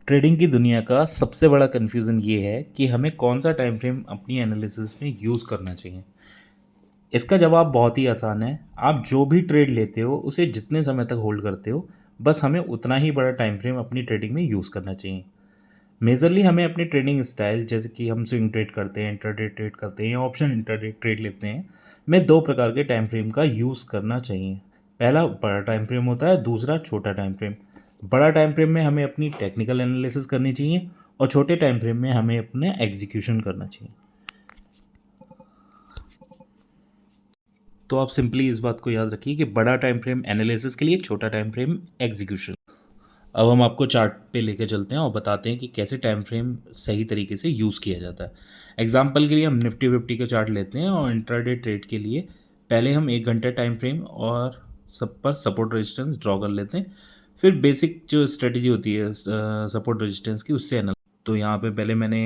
Trading की दुनिया का सबसे बड़ा कन्फ्यूज़न ये है कि हमें कौन-सा टाइम फ्रेम अपनी एनालिसिस में यूज़ करना चाहिए। इसका जवाब बहुत ही आसान है। आप जो भी ट्रेड लेते हो, उसे जितने समय तक होल्ड करते हो, बस हमें उतना ही बड़ा टाइम फ्रेम अपनी ट्रेडिंग में यूज़ करना चाहिए। मेजरली हमें अपनी ट्रेडिंग स्टाइल जैसे कि हम स्विंग ट्रेड करते हैं, इंट्राडे ट्रेड करते हैं या ऑप्शन इंट्राडे ट्रेड लेते हैं, में 2 प्रकार के टाइम फ्रेम का यूज़ करना चाहिए। पहला बड़ा टाइम फ्रेम होता है, दूसरा छोटा टाइम फ्रेम। बड़ा टाइम फ्रेम में हमें अपनी टेक्निकल एनालिसिस करनी चाहिए और छोटे टाइम फ्रेम में हमें अपने एग्जीक्यूशन करना चाहिए। तो आप सिंपली इस बात को याद रखिए कि बड़ा टाइम फ्रेम एनालिसिस के लिए, छोटा टाइम फ्रेम एग्जीक्यूशन। अब हम आपको चार्ट पे लेके चलते हैं और बताते हैं कि कैसे टाइम फ्रेम सही तरीके से यूज़ किया जाता है। एग्जांपल के लिए हम निफ्टी 50 का चार्ट लेते हैं और इंट्राडे ट्रेड के लिए पहले हम 1 घंटा टाइम फ्रेम और सब पर सपोर्ट रेजिस्टेंस ड्रॉ कर लेते हैं। फिर बेसिक जो स्ट्रेटजी होती है सपोर्ट रेजिस्टेंस की, उससे एनालाइज। तो यहाँ पे पहले मैंने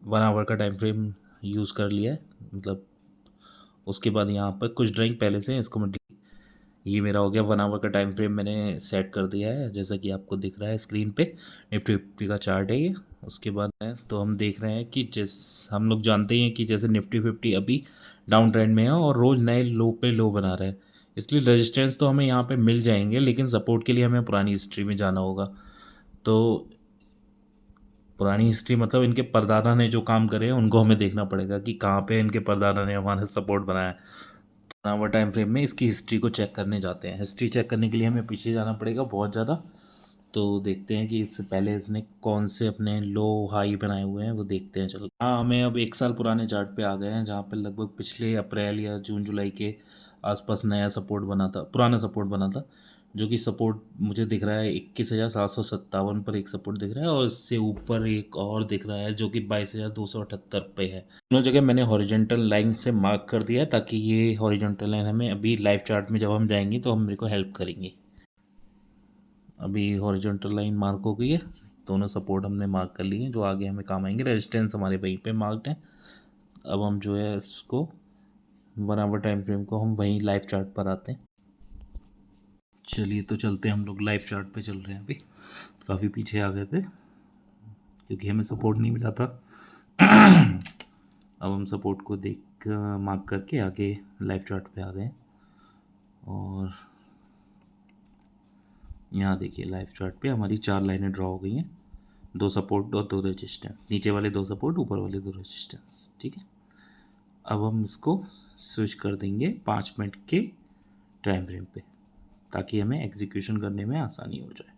1 आवर का टाइम फ्रेम यूज़ कर लिया है, मतलब उसके बाद यहाँ पर कुछ ड्राइंग पहले से है, इसको मैं ये मेरा हो गया 1 आवर का टाइम फ्रेम मैंने सेट कर दिया है, जैसा कि आपको दिख रहा है स्क्रीन पे। निफ्टी 50 का चार्ट है ये। उसके बाद है तो हम देख रहे हैं कि जिस हम लोग जानते ही हैं कि जैसे निफ्टी 50 अभी डाउन ट्रेंड में है और रोज़ नए लो पे लो बना रहा है, इसलिए रेजिस्टेंस तो हमें यहाँ पे मिल जाएंगे, लेकिन सपोर्ट के लिए हमें पुरानी हिस्ट्री में जाना होगा। तो पुरानी हिस्ट्री मतलब इनके परदादा ने जो काम करे हैं उनको हमें देखना पड़ेगा कि कहाँ पे इनके परदादा ने हमारा सपोर्ट बनाया। आवर टाइम फ्रेम में इसकी हिस्ट्री को चेक करने जाते हैं। हिस्ट्री चेक करने के लिए हमें पीछे जाना पड़ेगा बहुत ज़्यादा। तो देखते हैं कि इससे पहले इसने कौन से अपने लो हाई बनाए हुए हैं, वो देखते हैं। चलो हाँ, हमें अब 1 साल पुराने चार्ट पे आ गए हैं, जहाँ पे लगभग पिछले अप्रैल या जून जुलाई के आसपास नया सपोर्ट बना था, पुराना सपोर्ट बना था, जो कि सपोर्ट मुझे दिख रहा है 21,757 पर एक सपोर्ट दिख रहा है और इससे ऊपर एक और दिख रहा है जो कि 22,278 पे है। दोनों जगह मैंने हॉरिजॉन्टल लाइन से मार्क कर दिया है, ताकि ये हॉरिजॉन्टल लाइन हमें अभी लाइव चार्ट में जब हम जाएंगे तो हम मेरे को हेल्प करेंगे। अभी हॉरिजॉन्टल लाइन मार्क हो गई है, दोनों सपोर्ट हमने मार्क कर लिए हैं जो आगे हमें काम आएंगे। रेजिस्टेंस हमारे वहीं पे मार्क्ड है। अब हम जो है इसको 1 आवर टाइम फ्रेम को हम वहीं लाइव चार्ट पर आते हैं। चलिए तो चलते हैं, हम लोग लाइव चार्ट पे चल रहे हैं। अभी काफ़ी पीछे आ गए थे क्योंकि हमें सपोर्ट नहीं मिला था। अब हम सपोर्ट को देख मार्क करके आगे लाइव चार्ट पे आ गए और यहाँ देखिए लाइव चार्ट पे हमारी 4 लाइनें ड्रॉ हो गई हैं, 2 सपोर्ट और 2 रेजिस्टेंस, नीचे वाले 2 सपोर्ट, ऊपर वाले 2 रेजिस्टेंस। ठीक है, अब हम इसको स्विच कर देंगे 5 मिनट के टाइम फ्रेम पे, ताकि हमें एग्जीक्यूशन करने में आसानी हो जाए।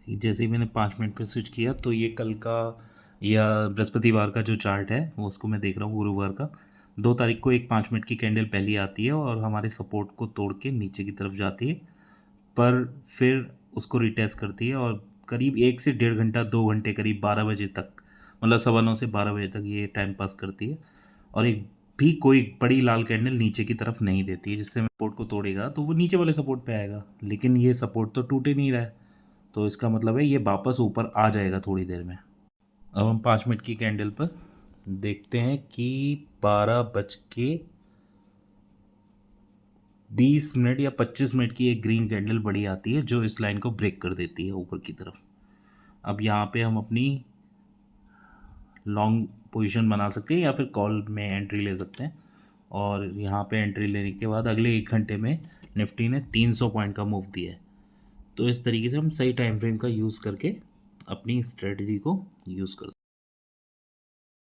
जैसे ही मैंने 5 मिनट पे स्विच किया तो ये कल का या बृहस्पतिवार का जो चार्ट है वो उसको मैं देख रहा हूँ, गुरुवार का। 2 तारीख को एक 5 मिनट की कैंडल पहली आती है और हमारे सपोर्ट को तोड़ के नीचे की तरफ जाती है, पर फिर उसको रिटेस्ट करती है और करीब 1 से 1.5 घंटा, 2 घंटे, करीब 12 बजे तक, मतलब 9:15 से 12 बजे तक ये टाइम पास करती है और एक भी कोई बड़ी लाल कैंडल नीचे की तरफ नहीं देती है, जिससे सपोर्ट को तोड़ेगा तो वो नीचे वाले सपोर्ट पे आएगा। लेकिन ये सपोर्ट तो टूट ही नहीं रहा है, तो इसका मतलब है ये वापस ऊपर आ जाएगा थोड़ी देर में। अब हम 5 मिनट की कैंडल पर देखते हैं कि 12 बज के 20 मिनट या 25 मिनट की एक ग्रीन कैंडल बड़ी आती है जो इस लाइन को ब्रेक कर देती है ऊपर की तरफ। अब यहाँ पे हम अपनी लॉन्ग पोजीशन बना सकते हैं या फिर कॉल में एंट्री ले सकते हैं, और यहाँ पे एंट्री लेने के बाद अगले 1 घंटे में निफ्टी ने 300 पॉइंट का मूव दिया है। तो इस तरीके से हम सही टाइम फ्रेम का यूज़ करके अपनी स्ट्रेटजी को यूज़ कर सकते हैं।